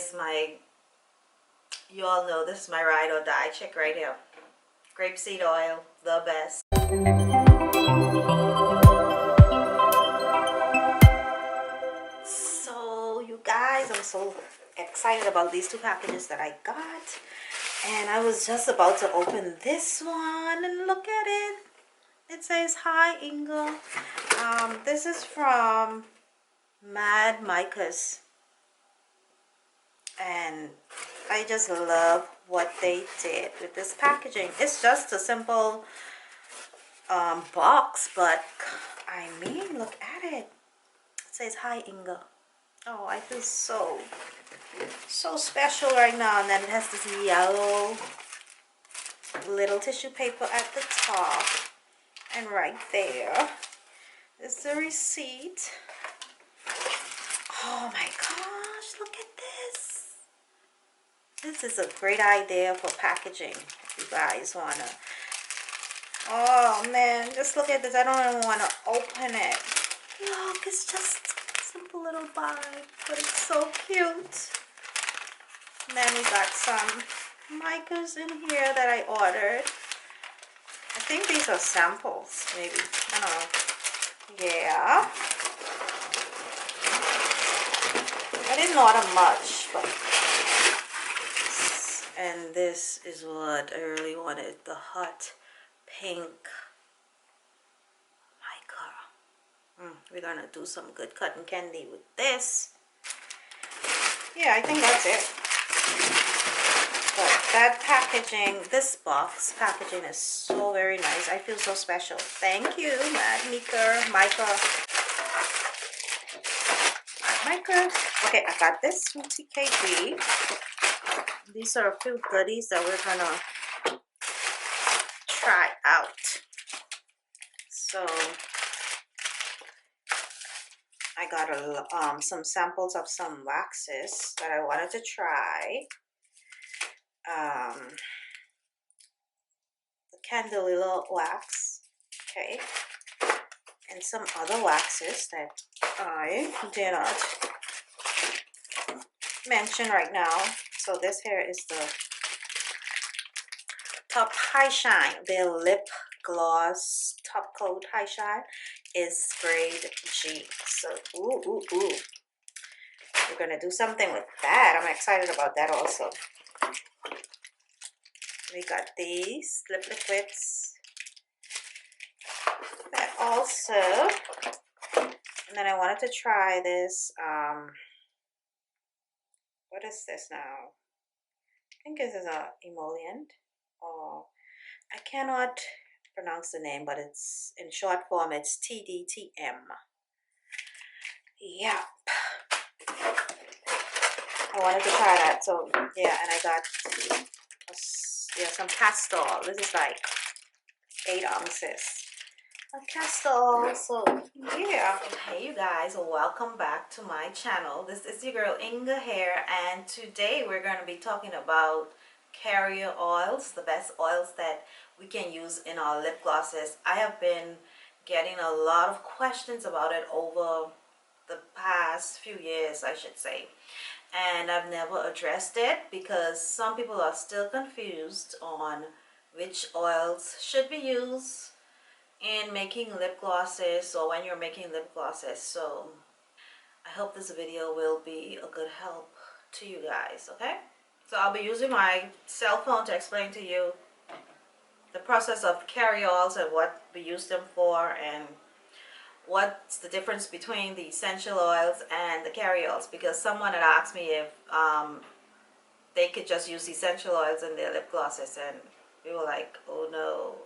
is my, you all know this is my ride or die chick right here. Grapeseed oil, the best. So you guys, I'm so excited about these two packages that I got. And I was just about to open this one and look at it. It says, "Hi Inga." This is from Mad Micas. And I just love what they did with this packaging. It's just a simple box, but I mean, look at it. It says, "Hi Inga." Oh, I feel so special right now. And then it has this yellow little tissue paper at the top, and right there is the receipt. Oh my gosh, look at this. This is a great idea for packaging if you guys wanna. Oh man, just look at this. I don't even want to open it. Look, it's just a simple little bag, but it's so cute. And then we got some micas in here that I ordered. I think these are samples, maybe. I don't know. Yeah. I didn't order much, but. And this is what I really wanted, the hot pink mica. We're gonna do some good cotton candy with this. Yeah, I think that's it. But that packaging, this box packaging is so very nice. I feel so special. Thank you, Mad Mica. Okay, I got this from TKB. These are a few goodies that we're gonna try out. So I got some samples of some waxes that I wanted to try. The Candelilla wax, okay, and some other waxes that I did not mention right now. So this here is the Top High Shine. Their lip gloss top coat high shine is grade G. So ooh. We're gonna do something with that. I'm excited about that also. We got these lip liquids. That also. And then I wanted to try this. What is this now? I think this is a emollient. Oh, I cannot pronounce the name, but it's in short form. It's TDTM. Yep. I wanted to try that. So yeah, and I got some castor. This is like 8 ounces. Castle. So yeah, hey you guys, welcome back to my channel. This is your girl Inga here, and today we're going to be talking about carrier oils, the best oils that we can use in our lip glosses. I have been getting a lot of questions about it over the past few years, I should say, and I've never addressed it because some people are still confused on which oils should be used in making lip glosses, or when you're making lip glosses. So I hope this video will be a good help to you guys. Okay, so I'll be using my cell phone to explain to you the process of carrier oils and what we use them for, and what's the difference between the essential oils and the carrier oils, because someone had asked me if they could just use essential oils in their lip glosses, and we were like, oh no.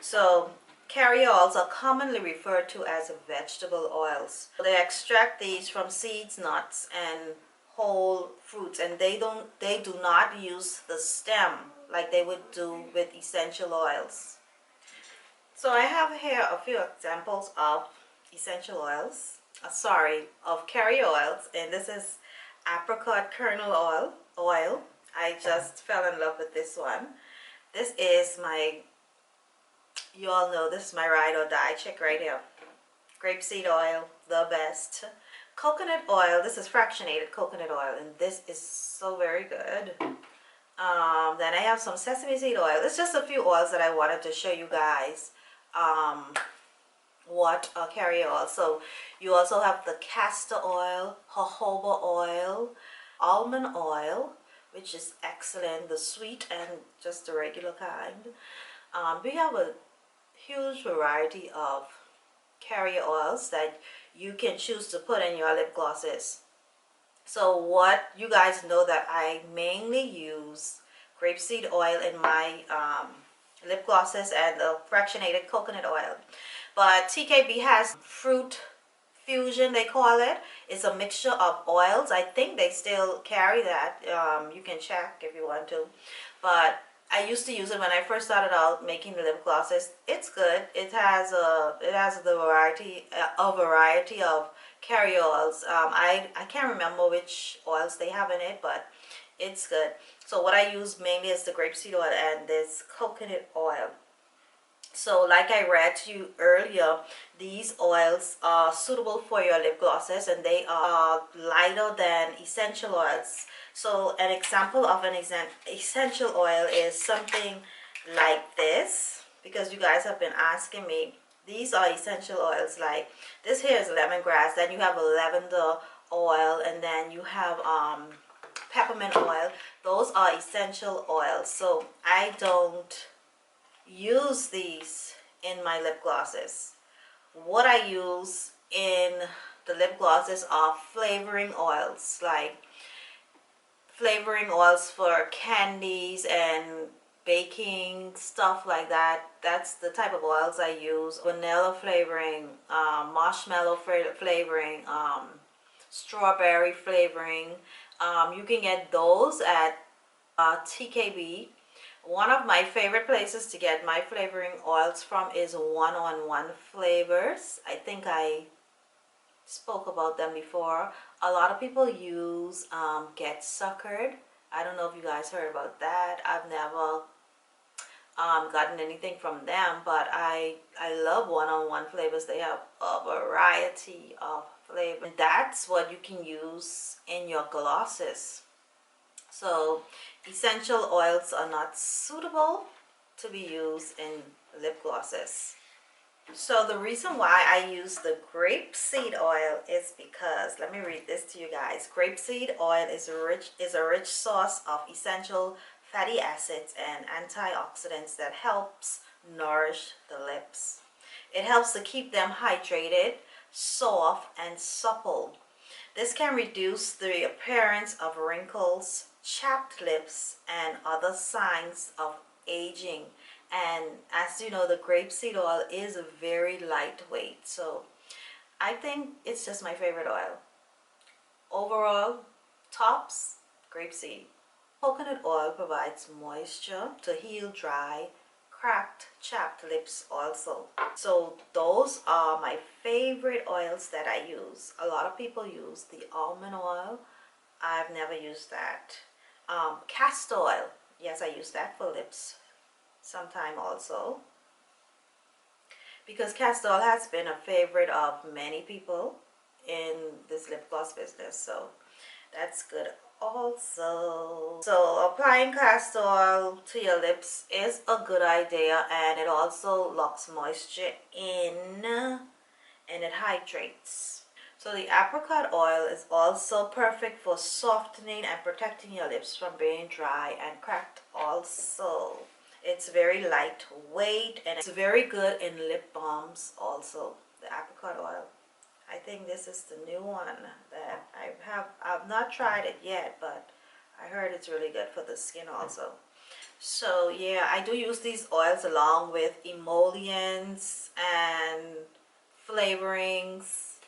So carrier oils are commonly referred to as vegetable oils. They extract these from seeds, nuts, and whole fruits, and they do not use the stem like they would do with essential oils. So I have here a few examples of essential oils. Of carrier oils, and this is apricot kernel oil. I just fell in love with this one. This is my, you all know this is my ride or die chick right here. Grapeseed oil, the best. coconut oil. This is fractionated coconut oil, and this is so very good. Then I have some sesame seed oil. It's just a few oils that I wanted to show you guys what carrier oil. So you also have the castor oil, jojoba oil, almond oil, which is excellent, the sweet and just the regular kind. We have a huge variety of carrier oils that you can choose to put in your lip glosses. So what you guys know that I mainly use grapeseed oil in my lip glosses and the fractionated coconut oil. But TKB has fruit fusion, they call it. It's a mixture of oils. I think they still carry that. You can check if you want to. But I used to use it when I first started out making the lip glosses. It's good. It has the variety of carrier oils. I can't remember which oils they have in it, but it's good. So what I use mainly is the grapeseed oil and this coconut oil. So like I read to you earlier, these oils are suitable for your lip glosses, and they are lighter than essential oils. So an example of an essential oil is something like this, because you guys have been asking me. These are essential oils. Like this here is lemongrass, then you have a lavender oil, and then you have peppermint oil. Those are essential oils. So I don't use these in my lip glosses. What I use in the lip glosses are flavoring oils, like flavoring oils for candies and baking stuff like that. That's the type of oils I use. Vanilla flavoring, marshmallow flavoring, strawberry flavoring. You can get those at TKB. One of my favorite places to get my flavoring oils from is One-on-One Flavors. I think I spoke about them before. A lot of people use Get Suckered. I don't know if you guys heard about that. I've never gotten anything from them, but I love One-on-One Flavors. They have a variety of flavors. And that's what you can use in your glosses. So essential oils are not suitable to be used in lip glosses. So the reason why I use the grapeseed oil is because, let me read this to you guys. Grapeseed oil is a rich source of essential fatty acids and antioxidants that helps nourish the lips. It helps to keep them hydrated, soft, and supple. This can reduce the appearance of wrinkles, chapped lips, and other signs of aging. And as you know, the grapeseed oil is very lightweight, so I think it's just my favorite oil. Overall, tops, grapeseed. Coconut oil provides moisture to heal dry, cracked, chapped lips also. So those are my favorite oils that I use. A lot of people use the almond oil. I've never used that. Castor oil, yes, I use that for lips sometime also, because castor oil has been a favorite of many people in this lip gloss business, so that's good also. So applying castor oil to your lips is a good idea, and it also locks moisture in and it hydrates. So the apricot oil is also perfect for softening and protecting your lips from being dry and cracked also. It's very lightweight, and it's very good in lip balms also, the apricot oil. I think this is the new one that I've not tried it yet, but I heard it's really good for the skin also. So yeah, I do use these oils along with emollients and flavorings.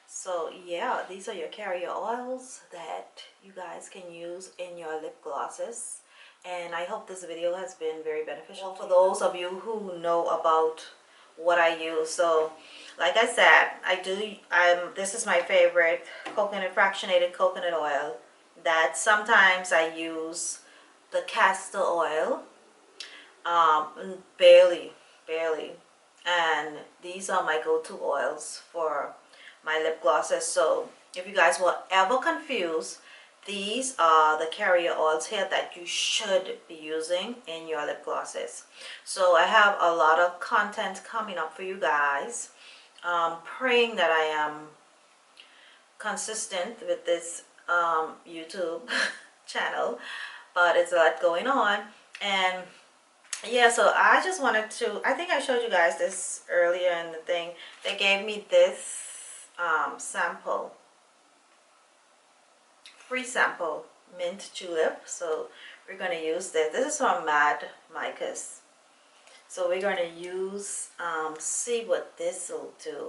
So yeah, these are your carrier oils that you guys can use in your lip glosses. And I hope this video has been very beneficial for those of you who know about what I use. So like I said, this is my favorite fractionated coconut oil. That sometimes I use the castor oil, barely. And these are my go-to oils for my lip glosses. So if you guys were ever confused, these are the carrier oils here that you should be using in your lip glosses. So I have a lot of content coming up for you guys. Praying that I am consistent with this YouTube channel, but it's a lot going on. And yeah, so I just wanted to, I think I showed you guys this earlier in the thing. They gave me this sample, free sample, mint julep. So we're going to use this. This is from Mad Micas. So we're going to use, see what this will do.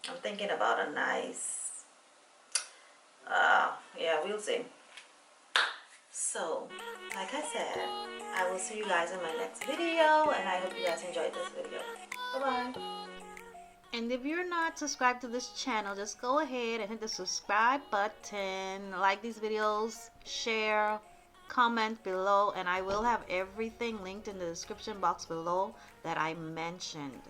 I'm thinking about a nice, yeah, we'll see. So, like I said, I will see you guys in my next video, and I hope you guys enjoyed this video. Bye-bye. And if you're not subscribed to this channel, just go ahead and hit the subscribe button, like these videos, share, comment below, and I will have everything linked in the description box below that I mentioned.